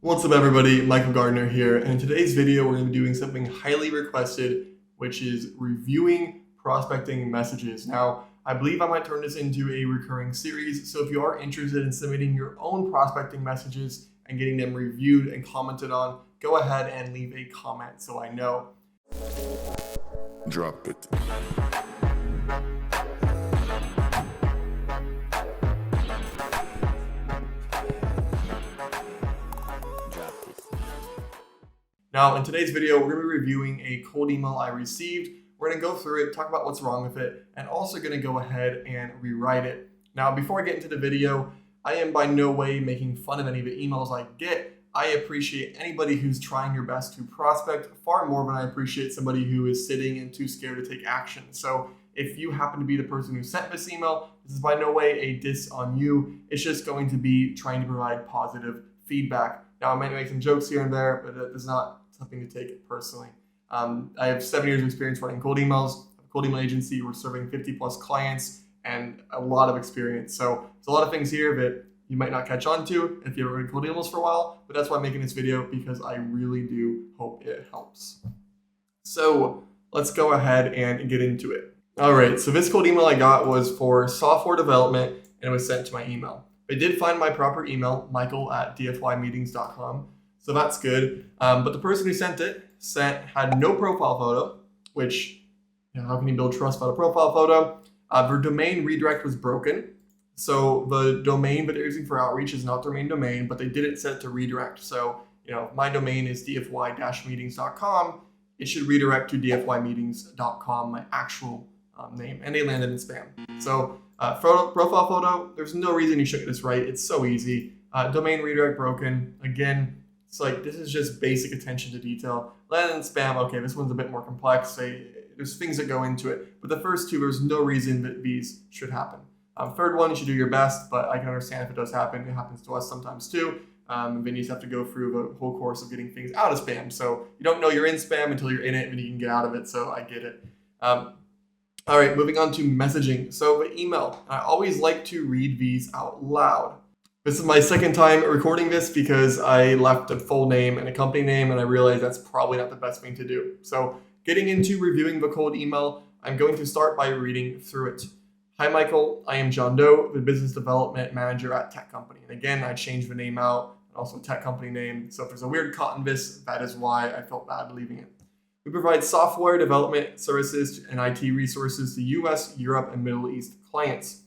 What's up everybody, Michael Gardiner here, and in today's video we're going to be doing something highly requested, which is reviewing prospecting messages. Now, I believe I might turn this into a recurring series, so if you are interested in submitting your own prospecting messages and getting them reviewed and commented on, go ahead and leave a comment so I know. Drop it. Now, in today's video, we're going to be reviewing a cold email I received. We're going to go through it, talk about what's wrong with it, and also going to go ahead and rewrite it. Now, before I get into the video, I am by no way making fun of any of the emails I get. I appreciate anybody who's trying your best to prospect far more than I appreciate somebody who is sitting and too scared to take action. So if you happen to be the person who sent this email, this is by no way a diss on you. It's just going to be trying to provide positive feedback. Now, I might make some jokes here and there, but that is not something to take it personally. I have 7 years of experience running cold emails, a cold email agency. We're serving 50 plus clients and a lot of experience. So there's a lot of things here that you might not catch on to if you've run cold emails for a while, but that's why I'm making this video, because I really do hope it helps. So let's go ahead and get into it. All right, so this cold email I got was for software development and it was sent to my email. I did find my proper email, michael@dfymeetings.com. So that's good. But the person who sent it had no profile photo, which, how can you build trust without a profile photo? Their domain redirect was broken. So the domain that they're using for outreach is not their main domain, but they didn't set it to redirect. So, my domain is dfy-meetings.com. It should redirect to dfymeetings.com, my actual name, and they landed in spam. So profile photo, there's no reason you should get this right. It's so easy. Domain redirect broken. Again, it's like, this is just basic attention to detail. Landed in spam, okay, this one's a bit more complex. There's things that go into it. But the first two, there's no reason that these should happen. Third one, you should do your best, but I can understand if it does happen. It happens to us sometimes too. Then you just have to go through the whole course of getting things out of spam. So you don't know you're in spam until you're in it, and you can get out of it, so I get it. All right, moving on to messaging. So the email, I always like to read these out loud. This is my second time recording this because I left a full name and a company name, and I realized that's probably not the best thing to do. So getting into reviewing the cold email, I'm going to start by reading through it. Hi, Michael. I am John Doe, the business development manager at tech company. And again, I changed the name out, and also tech company name. So if there's a weird cut in this, that is why I felt bad leaving it. We provide software development services and IT resources to US, Europe, and Middle East clients.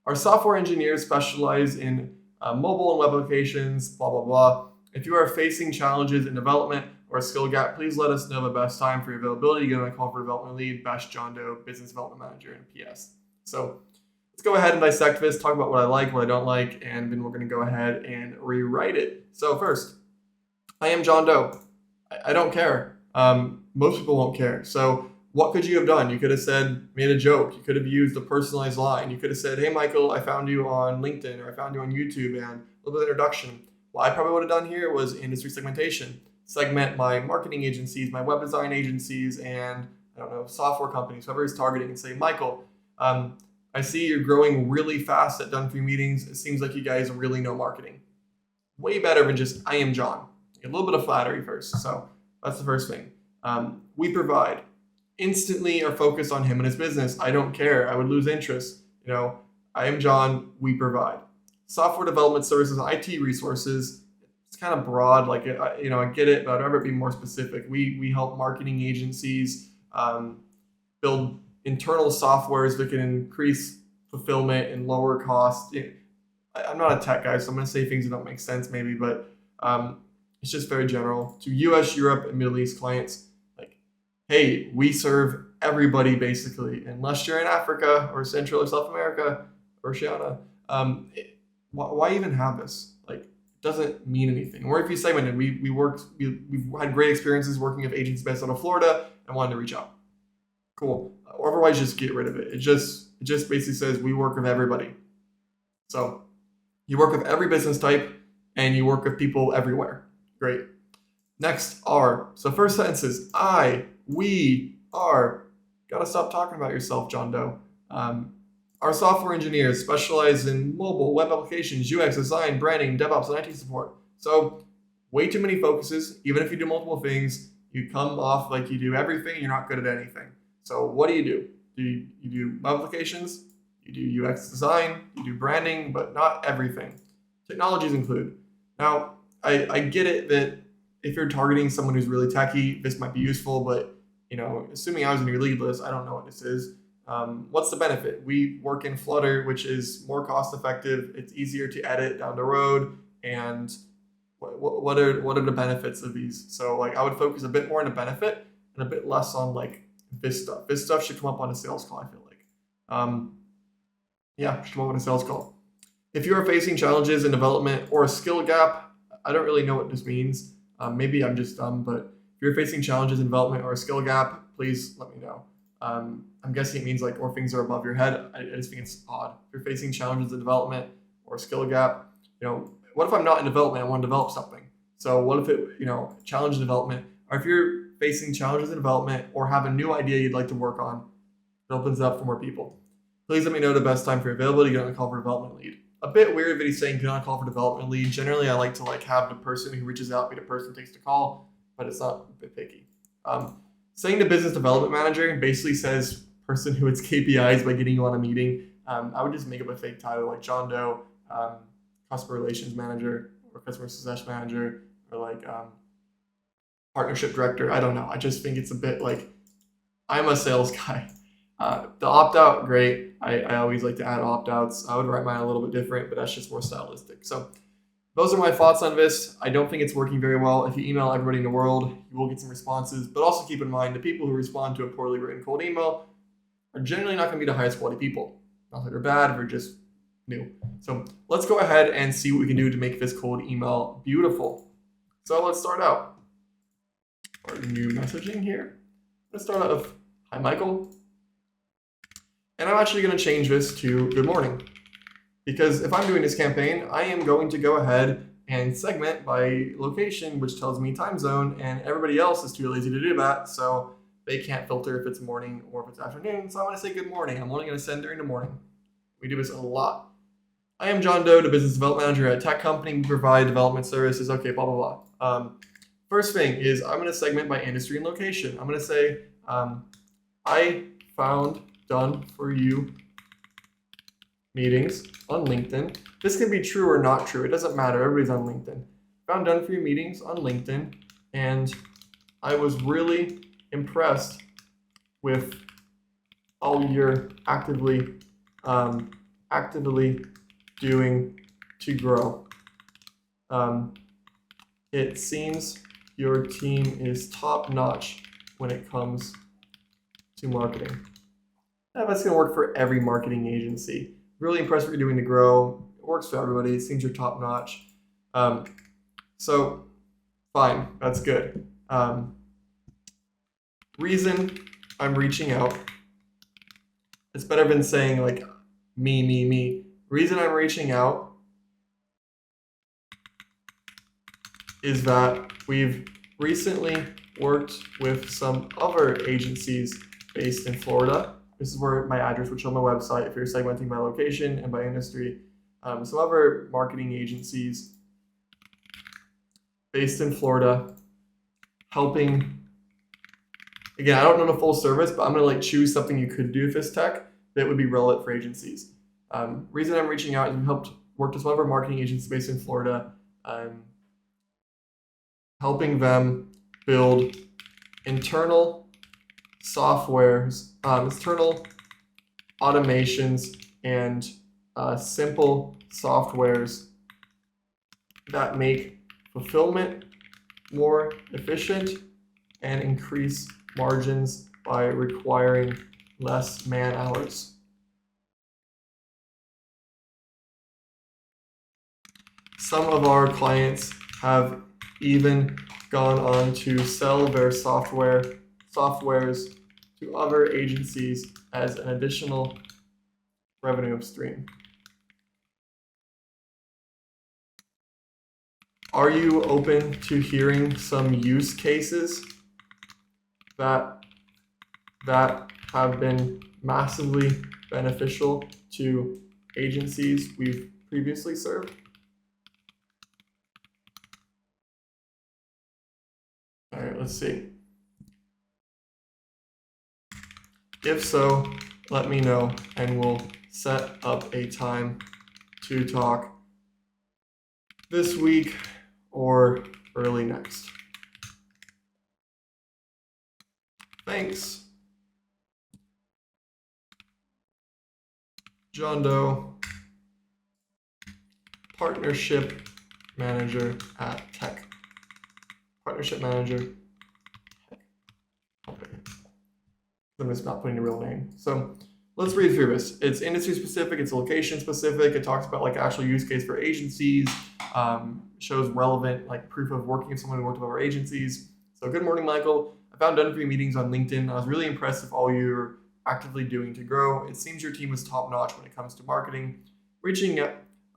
Our software engineers specialize in mobile and web applications, blah, blah, blah. If you are facing challenges in development or a skill gap, please let us know the best time for your availability. Get on a call for development lead, Bash John Doe, business development manager, and PS. So let's go ahead and dissect this, talk about what I like, what I don't like, and then we're going to go ahead and rewrite it. So first, I am John Doe. I don't care. Most people won't care. So what could you have done? You could have made a joke. You could have used a personalized line. You could have said, hey, Michael, I found you on LinkedIn, or I found you on YouTube, and a little bit of introduction. What I probably would have done here was industry segmentation. Segment my marketing agencies, my web design agencies, and software companies, whoever is targeting, and say, Michael, I see you're growing really fast at Done For You Meetings. It seems like you guys really know marketing. Way better than just, I am John. A little bit of flattery first. So that's the first thing. We provide. Instantly are focused on him and his business. I don't care. I would lose interest. I am John. We provide. Software development services, IT resources. It's kind of broad. I get it, but I'd rather be more specific. We help marketing agencies build internal softwares that can increase fulfillment and lower cost. I'm not a tech guy, so I'm going to say things that don't make sense maybe, but it's just very general. To US, Europe, and Middle East clients, hey, we serve everybody basically, unless you're in Africa or Central or South America or Oceania. Why even have this? It doesn't mean anything. Or if you segmented, we've had great experiences working with agents based out of Florida and wanted to reach out. Cool. Or otherwise, just get rid of it. It just basically says we work with everybody. So you work with every business type and you work with people everywhere. Great. Next, are. So first sentence is we are. Gotta stop talking about yourself, John Doe. Our software engineers specialize in mobile, web applications, UX design, branding, DevOps, and IT support. So way too many focuses. Even if you do multiple things, you come off like you do everything, you're not good at anything. So what do? You do web applications, you do UX design, you do branding, but not everything. Technologies include. Now, I get it that if you're targeting someone who's really techy, this might be useful, but assuming I was in your lead list, I don't know what this is. What's the benefit? We work in Flutter, which is more cost effective. It's easier to edit down the road. And what are the benefits of these? So I would focus a bit more on the benefit and a bit less on this stuff. This stuff should come up on a sales call, I feel like. Should come up on a sales call. If you are facing challenges in development or a skill gap, I don't really know what this means. Maybe I'm just dumb, but if you're facing challenges in development or a skill gap, please let me know. I'm guessing it means or things are above your head. I just think it's odd. If you're facing challenges in development or a skill gap, what if I'm not in development, I want to develop something? So what if it, challenge in development, or if you're facing challenges in development or have a new idea you'd like to work on, it opens it up for more people. Please let me know the best time for your availability to get on a call for development lead. A bit weird that he's saying get on a call for development lead. Generally, I like to have the person who reaches out be the person who takes the call, but it's not a bit picky. Saying the business development manager basically says person who hits KPIs by getting you on a meeting. I would just make up a fake title like John Doe, customer relations manager, or customer success manager, or partnership director. I don't know. I just think it's a bit I'm a sales guy. The opt-out, great. I always like to add opt-outs. I would write mine a little bit different, but that's just more stylistic. So those are my thoughts on this. I don't think it's working very well. If you email everybody in the world, you will get some responses, but also keep in mind the people who respond to a poorly written cold email are generally not going to be the highest quality people. Not that they're bad, they're just new. So let's go ahead and see what we can do to make this cold email beautiful. So let's start out. Our new messaging here. Let's start out with, hi, Michael. And I'm actually going to change this to good morning. Because if I'm doing this campaign, I am going to go ahead and segment by location, which tells me time zone, and everybody else is too lazy to do that, so they can't filter if it's morning or if it's afternoon. So I'm going to say good morning. I'm only going to send during the morning. We do this a lot. I am John Doe, the business development manager at a tech company. We provide development services. Okay, blah, blah, blah. First thing is I'm going to segment by industry and location. I'm going to say, I found done for you meetings on LinkedIn. This can be true or not true. It doesn't matter. Everybody's on LinkedIn. Found done for you meetings on LinkedIn, and I was really impressed with all you're actively doing to grow. It seems your team is top notch when it comes to marketing. Now, that's going to work for every marketing agency. Really impressed what you're doing to grow. It works for everybody. It seems you're top notch. So fine, that's good. Reason I'm reaching out. It's better than saying me. Reason I'm reaching out is that we've recently worked with some other agencies based in Florida. This is where my address would show on my website if you're segmenting by location and by industry. Some other marketing agencies based in Florida helping. Again, I don't know the full service, but I'm going to choose something you could do with this tech that would be relevant for agencies. Reason I'm reaching out is we helped work with some of our marketing agencies based in Florida, helping them build internal softwares, internal automations, and simple softwares that make fulfillment more efficient and increase margins by requiring less man hours. Some of our clients have even gone on to sell their softwares to other agencies as an additional revenue stream. Are you open to hearing some use cases that have been massively beneficial to agencies we've previously served? Let's see. If so, let me know and we'll set up a time to talk this week or early next. Thanks. John Doe, Partnership Manager at Tech. Partnership Manager. Okay. I'm just not putting a real name. So let's read through this. It's industry specific, it's location specific. It talks about like actual use case for agencies, shows relevant like proof of working with someone who worked with other agencies. So good morning, Michael. I found done for you meetings on LinkedIn. I was really impressed with all you're actively doing to grow. It seems your team is top notch when it comes to marketing. Reason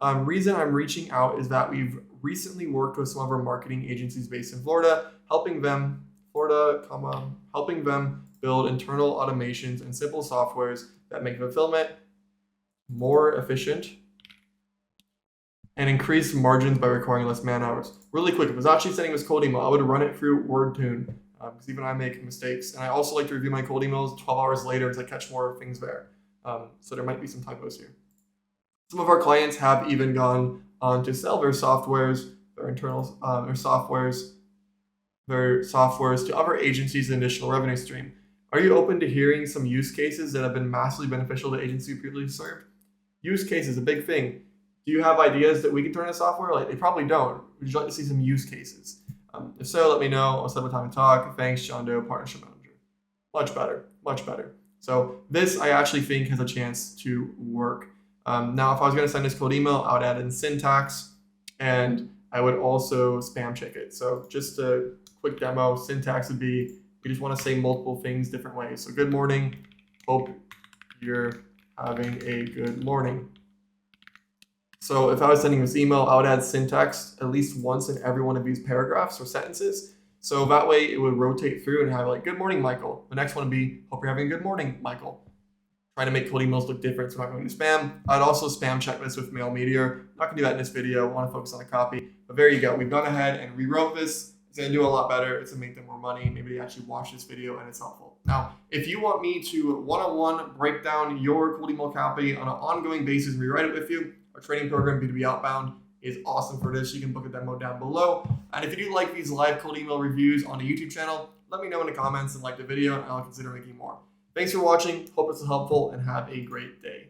I'm reaching out is that we've recently worked with some of our marketing agencies based in Florida, helping them build internal automations and simple softwares that make fulfillment more efficient and increase margins by requiring less man hours. Really quick, if I was actually sending this cold email, I would run it through WordTune because even I make mistakes. And I also like to review my cold emails 12 hours later because I catch more things there. So there might be some typos here. Some of our clients have even gone on to sell their softwares, their softwares to other agencies and additional revenue stream. Are you open to hearing some use cases that have been massively beneficial to agencies you previously served? Use cases, a big thing. Do you have ideas that we can turn into software? Like, they probably don't. Would you like to see some use cases? If so, let me know. I'll set up a time to talk. Thanks, John Doe, Partnership Manager. Much better, much better. So this, I actually think, has a chance to work. Now, if I was going to send this cold email, I would add in syntax, and I would also spam check it. So just a quick demo, syntax would be, you just want to say multiple things different ways. So good morning, hope you're having a good morning. So if I was sending this email, I would add syntax at least once in every one of these paragraphs or sentences. So that way it would rotate through and have like, good morning, Michael. The next one would be, hope you're having a good morning, Michael. Trying to make cold emails look different so I'm not going to spam. I'd also spam check this with Mail Meteor. I'm not going to do that in this video. I want to focus on the copy. But there you go. We've gone ahead and rewrote this. It's going to do a lot better. It's going to make them more money. Maybe they actually watch this video and it's helpful. Now, if you want me to one-on-one break down your cold email copy on an ongoing basis and rewrite it with you, our training program, B2B Outbound, is awesome for this. You can book a demo down below. And if you do like these live cold email reviews on the YouTube channel, let me know in the comments and like the video and I'll consider making more. Thanks for watching. Hope it's helpful and have a great day.